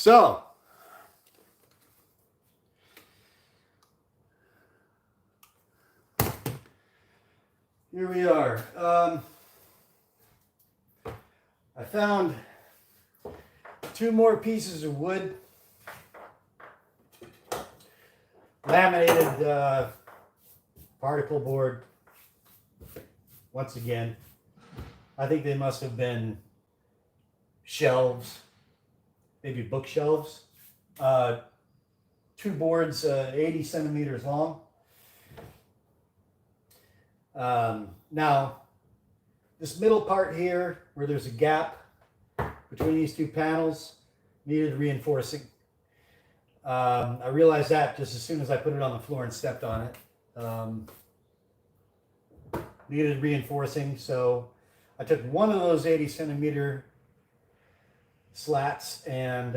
So, here we are. I found 2 more pieces of wood, laminated particle board. Once again, I think they must have been shelves, maybe bookshelves. 2 boards, 80 centimeters long. Now, this middle part here, where there's a gap between these 2 panels, needed reinforcing. I realized that just as soon as I put it on the floor and stepped on it. Needed reinforcing, so I took one of those 80 centimeter slats and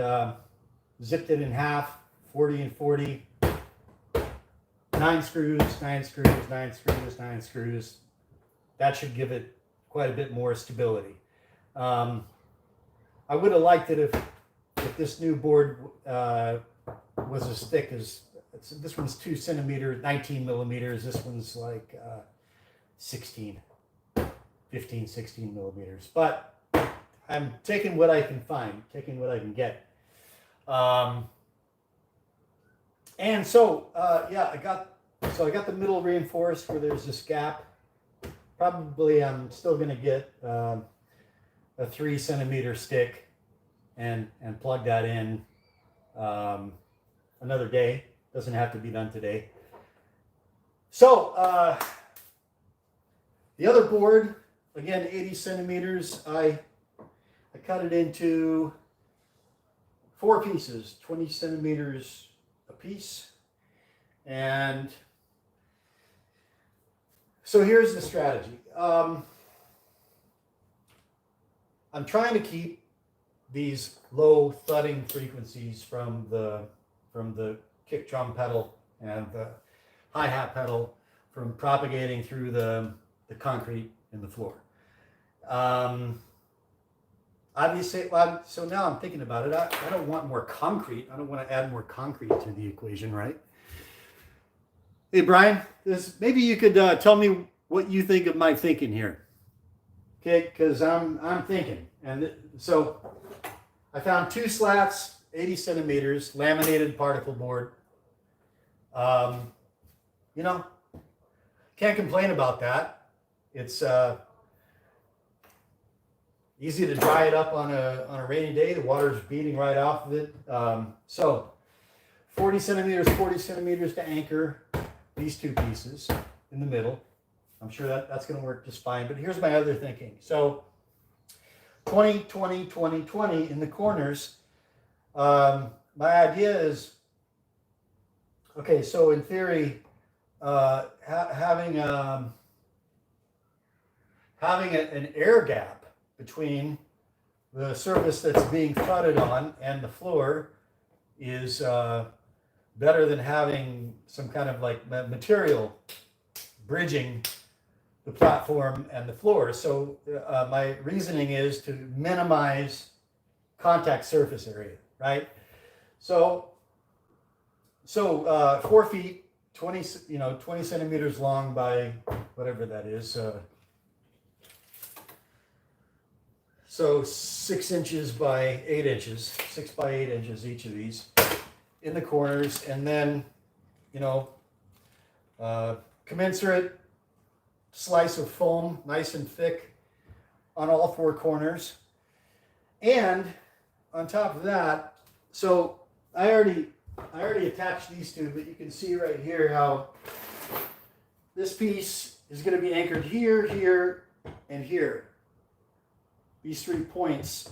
zipped it in half, 40 and 40. 9 screws, 9 screws, 9 screws, 9 screws. That should give it quite a bit more stability. I would have liked it if this new board was as thick as, this one's 2 centimeters, 19 millimeters. This one's like 16, 15, 16 millimeters. But I'm taking what I can find, taking what I can get. And so, yeah, I got the middle reinforced where there's this gap. Probably I'm still going to get a 3 centimeter stick and plug that in another day. Doesn't have to be done today. So, the other board, again, 80 centimeters, I cut it into 4 pieces, 20 centimeters a piece. And so here's the strategy. I'm trying to keep these low thudding frequencies from the kick drum pedal and the hi-hat pedal from propagating through the concrete in the floor. Obviously, so now I'm thinking about it. I don't want more concrete. I don't want to add more concrete to the equation, right? Hey, Brian, maybe you could tell me what you think of my thinking here. Okay, because I'm thinking. And so I found 2 slats, 80 centimeters, laminated particle board. You know, can't complain about that. It's easy to dry it up on a rainy day. The water's beating right off of it. So 40 centimeters to anchor these 2 pieces in the middle. I'm sure that's going to work just fine. But here's my other thinking. So 20, 20, 20, 20 in the corners. My idea is, okay, so in theory, having an air gap between the surface that's being thudded on and the floor is better than having some kind of like material bridging the platform and the floor. So my reasoning is to minimize contact surface area, right? So 4 feet, 20 centimeters long by whatever that is. So 6 inches by 8 inches, 6 by 8 inches each of these in the corners, and then, commensurate slice of foam, nice and thick on all 4 corners. And on top of that, so I already attached these 2, but you can see right here how this piece is going to be anchored here, here, and here. These 3 points,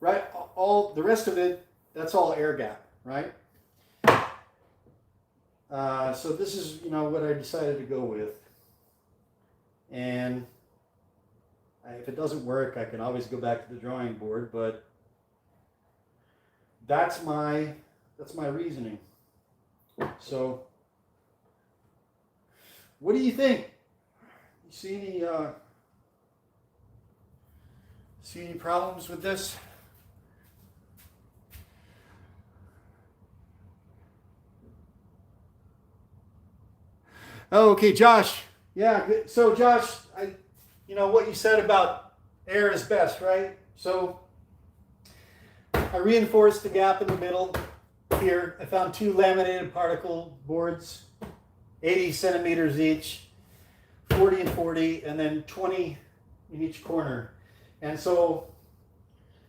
right? All the rest of it, that's all air gap, right? So this is, what I decided to go with. And if it doesn't work, I can always go back to the drawing board, but that's my reasoning. So what do you think? You see any problems with this? Oh, okay, Josh. Yeah, good. So Josh, what you said about air is best, right? So I reinforced the gap in the middle here. I found 2 laminated particle boards, 80 centimeters each, 40 and 40, and then 20 in each corner. And so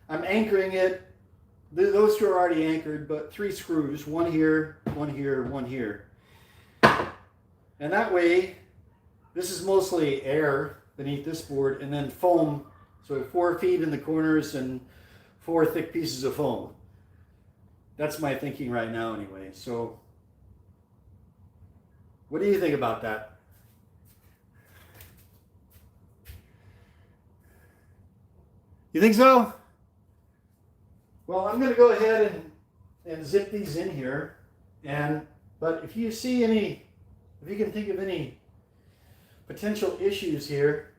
I'm anchoring it. Those 2 are already anchored, but 3 screws, 1 here, 1 here, 1 here. And that way, this is mostly air beneath this board, and then foam. So 4 feet in the corners and 4 thick pieces of foam. That's my thinking right now anyway. So what do you think about that? You think so? Well, I'm going to go ahead and zip these in here. But if you see any, if you can think of any potential issues here,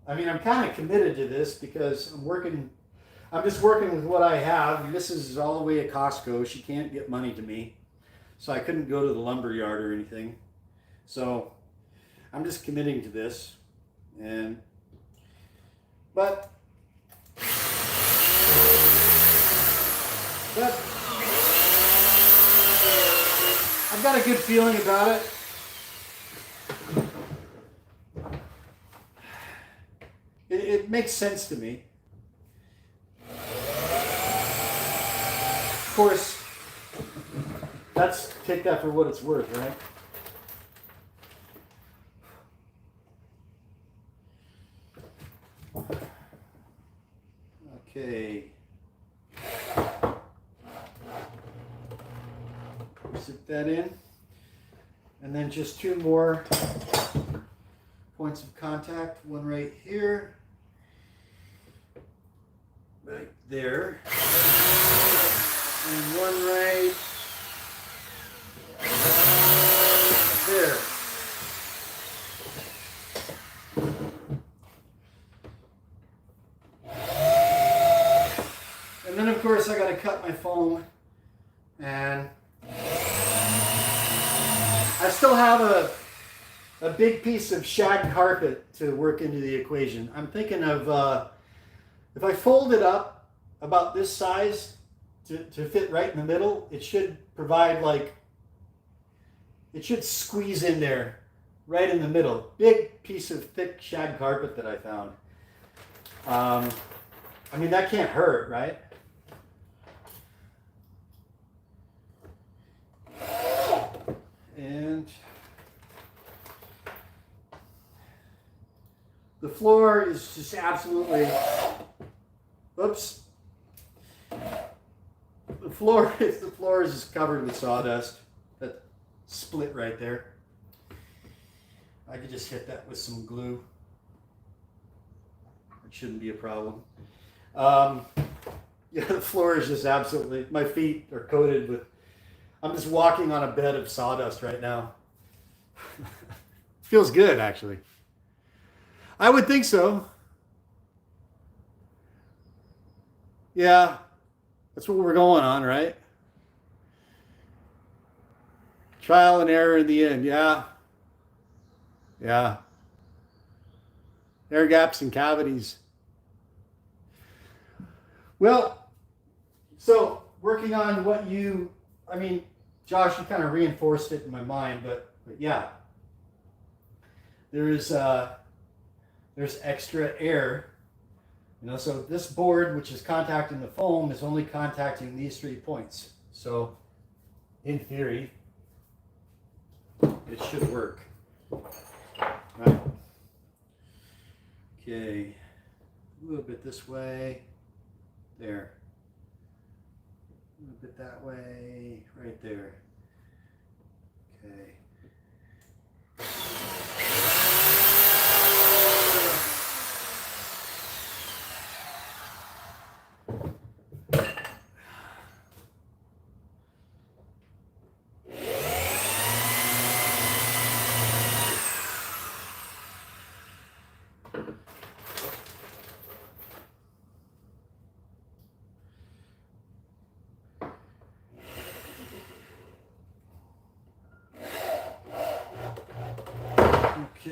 I mean, I'm kind of committed to this because I'm just working with what I have. Mrs. is all the way at Costco. She can't get money to me. So I couldn't go to the lumber yard or anything. So I'm just committing to this. But I've got a good feeling about it. It makes sense to me. Of course, take that for what it's worth, right? Okay. Zip that in. And then just 2 more points of contact. One right here. Right there. And one right there. And then of course I got to cut my foam, and I still have a big piece of shag carpet to work into the equation. I'm thinking of if I fold it up about this size to fit right in the middle, it should provide it should squeeze in there right in the middle. Big piece of thick shag carpet that I found. I mean, that can't hurt, right? And the floor is just absolutely, oops. The floor is just covered with sawdust. That split right there. I could just hit that with some glue. It shouldn't be a problem. Yeah, the floor is just absolutely, my feet are coated with, I'm just walking on a bed of sawdust right now. Feels good, actually. I would think so. Yeah, that's what we're going on, right? Trial and error in the end, yeah. Yeah. Air gaps and cavities. Well, so working on what Josh, you kind of reinforced it in my mind, but yeah, there's extra air, so this board, which is contacting the foam, is only contacting these 3 points. So in theory, it should work. Right. Okay, a little bit this way, there. A little bit that way, right there. Okay.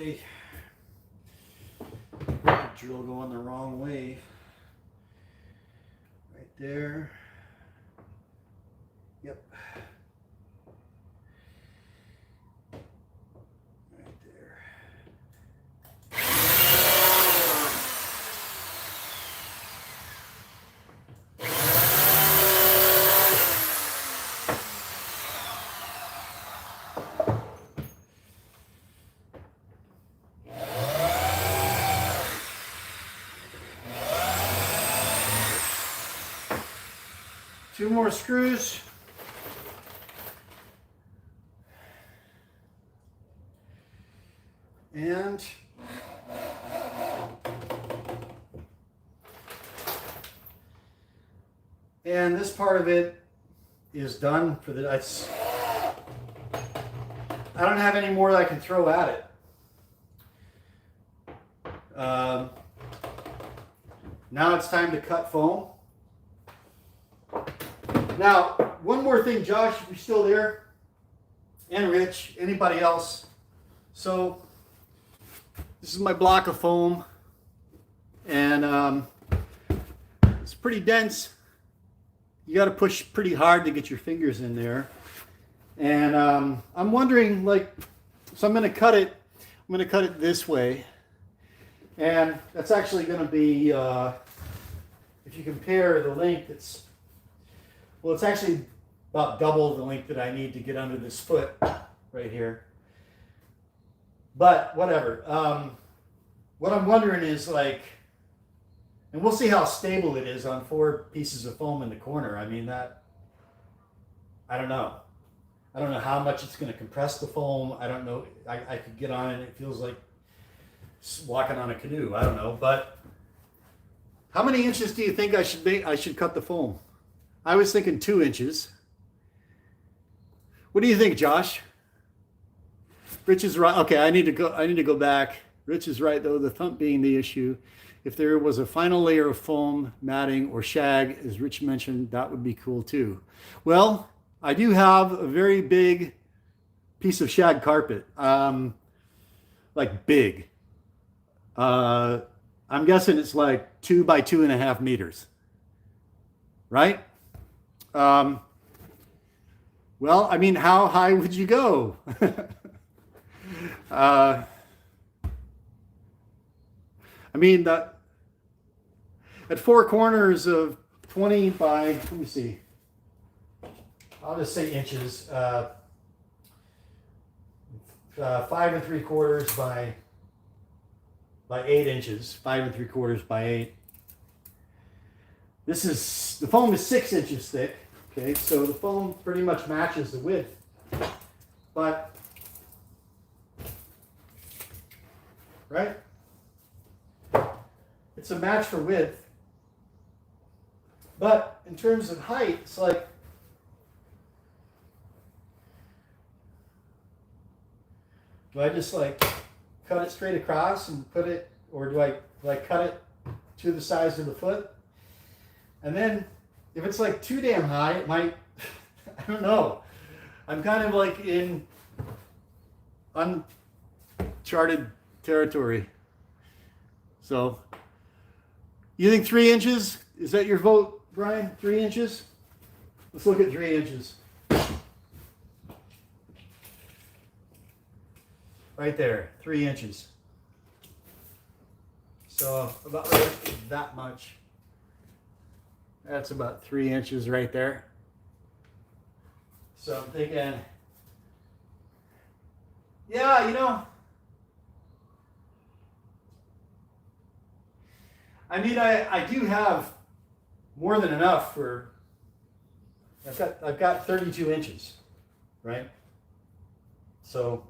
way. Drill going the wrong way. Right there. Yep. Right there. Two more screws. And this part of it is done for the, I don't have any more that I can throw at it. Now it's time to cut foam. Now, one more thing, Josh, if you're still there, and Rich, anybody else. So, this is my block of foam, and it's pretty dense. You got to push pretty hard to get your fingers in there. And I'm wondering, like, so I'm going to cut it. I'm going to cut it this way, and that's actually going to be, if you compare the length, it's actually about double the length that I need to get under this foot right here. But whatever. What I'm wondering is, like, and we'll see how stable it is on 4 pieces of foam in the corner. I mean, that, I don't know. I don't know how much it's going to compress the foam. I don't know. I could get on it. It feels like walking on a canoe. I don't know. But how many inches do you think I should cut the foam? I was thinking 2 inches. What do you think, Josh? Rich is right. Okay, I need to go back. Rich is right, though, the thump being the issue. If there was a final layer of foam, matting, or shag, as Rich mentioned, that would be cool too. Well, I do have a very big piece of shag carpet. Like big. I'm guessing it's like 2 by 2.5 meters. Right? Well, I mean, how high would you go? I mean, at 4 corners of 20 by, let me see, I'll just say inches, 5 3/4 by 8 inches, 5 3/4 by 8. The foam is 6 inches thick. Okay, so the foam pretty much matches the width, but, right? It's a match for width, but in terms of height, it's like, do I just like cut it straight across and put it, or do I cut it to the size of the foot? And then if it's like too damn high, it might, I don't know. I'm kind of like in uncharted territory. So, you think 3 inches? Is that your vote, Brian? 3 inches? Let's look at 3 inches. Right there, 3 inches. So, about right that much. That's about 3 inches right there. So I'm thinking, yeah, you know, I mean, I do have more than enough for, I've got 32 inches, right? So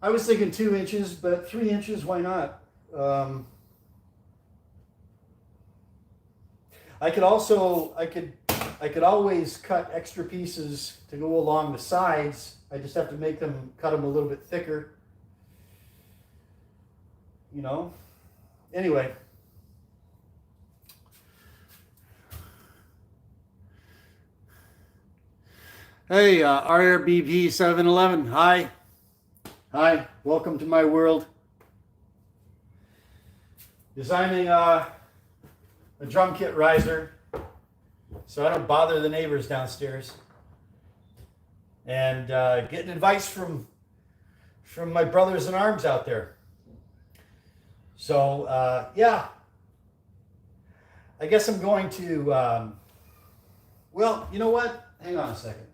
I was thinking 2 inches, but 3 inches, why not? I could always cut extra pieces to go along the sides. I just have to cut them a little bit thicker. You know? Anyway. Hey, RRBP 711. Hi. Hi. Welcome to my world. Designing a drum kit riser so I don't bother the neighbors downstairs. And getting advice from my brothers in arms out there. So, yeah. I guess I'm going to, well, you know what? Hang on a second.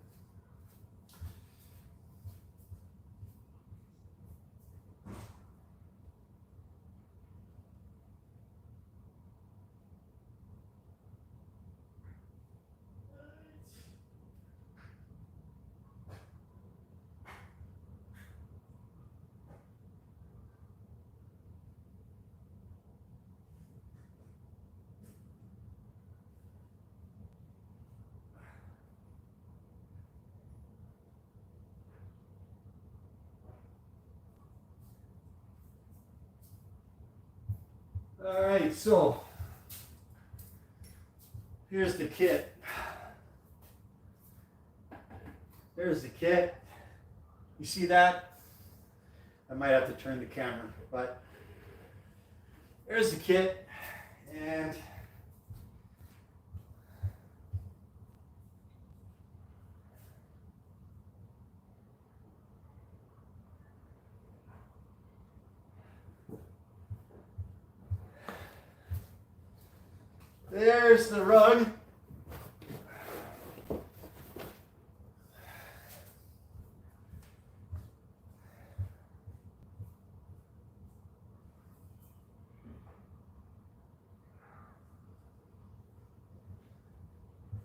All right, so here's the kit. There's the kit. You see that? I might have to turn the camera, but there's the kit. And there's the rug.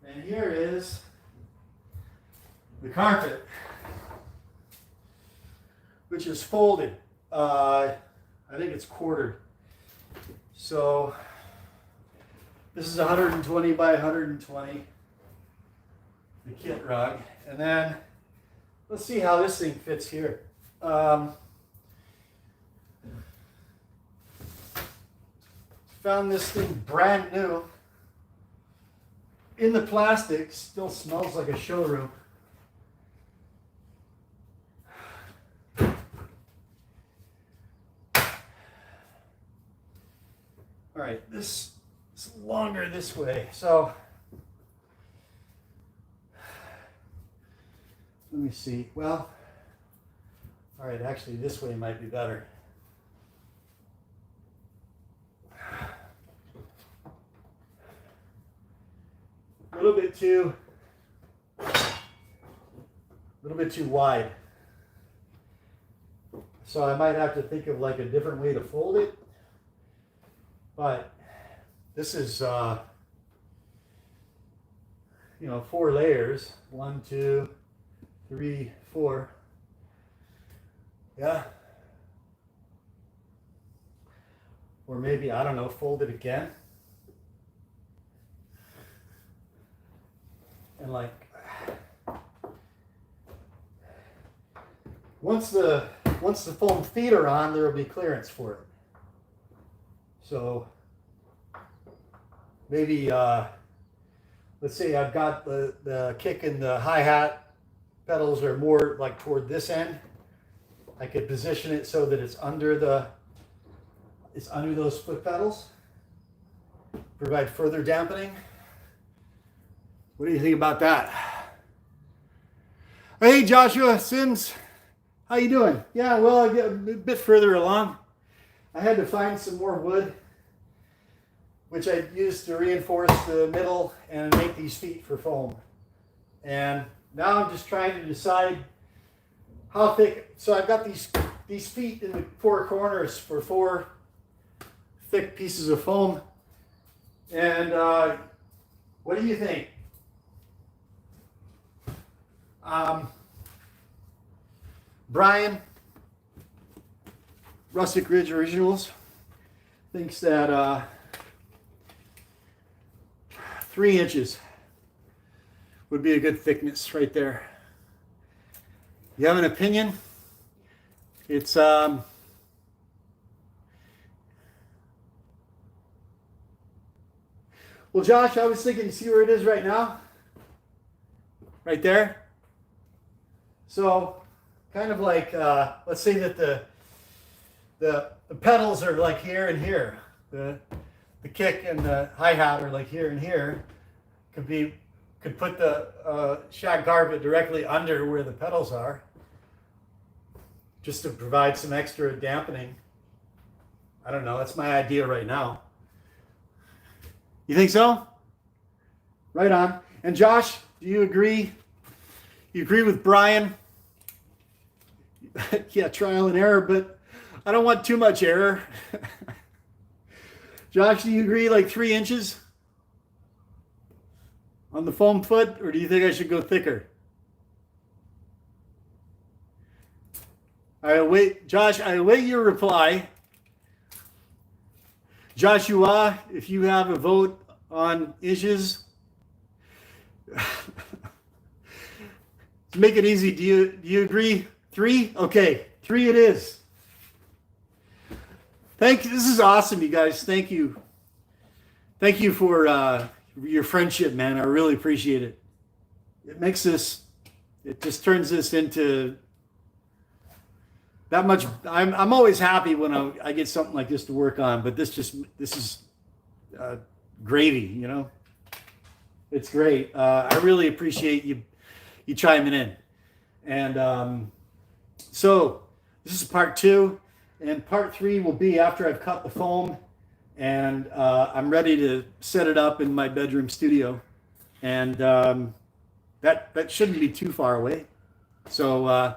And here is the carpet, which is folded. I think it's quartered. So this is 120 by 120, the kit rug. And then let's see how this thing fits here. Found this thing brand new in the plastic. Still smells like a showroom. All right, this is longer this way. So let me see. Well, all right, actually this way might be better. A little bit too wide. So I might have to think of like a different way to fold it. But this is, 4 layers. 1, 2, 3, 4. Yeah. Or maybe, I don't know, fold it again. And like, once the foam feet are on, there will be clearance for it. So maybe, let's say I've got the kick and the hi-hat pedals are more like toward this end. I could position it so that it's under those foot pedals. Provide further dampening. What do you think about that? Hey, Joshua Sims, how you doing? Yeah, well, I get a bit further along. I had to find some more wood, which I used to reinforce the middle and make these feet for foam. And now I'm just trying to decide how thick. So I've got these feet in the 4 corners for 4 thick pieces of foam. And what do you think? Brian, Rustic Ridge Originals, thinks that 3 inches would be a good thickness right there. You have an opinion? It's well, Josh, I was thinking, see where it is right now? Right there? So kind of like, let's say that the pedals are like here and here. The kick and the hi-hat are like here and here. Could put the shag carpet directly under where the pedals are, just to provide some extra dampening. I don't know, that's my idea right now. You think so? Right on. And Josh, do you agree? You agree with Brian? Yeah, trial and error, but I don't want too much error. Josh, do you agree like 3 inches on the foam foot, or do you think I should go thicker? I await, Josh, I await your reply. Joshua, if you have a vote on inches, to make it easy, do you agree? 3? Okay, 3 it is. Thank you. This is awesome, you guys. Thank you. Thank you for your friendship, man. I really appreciate it. It makes this, it just turns this into that much. I'm always happy when I get something like this to work on, but this is gravy, you know. It's great. I really appreciate you chiming in. And so this is part 2, and part 3 will be after I've cut the foam and I'm ready to set it up in my bedroom studio. And that shouldn't be too far away. So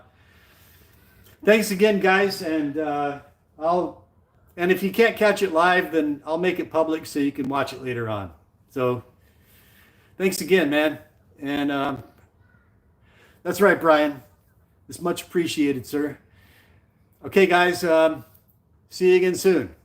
thanks again, guys. And and if you can't catch it live, then I'll make it public so you can watch it later on. So thanks again, man. And that's right, Brian. It's much appreciated, sir. Okay, guys. See you again soon.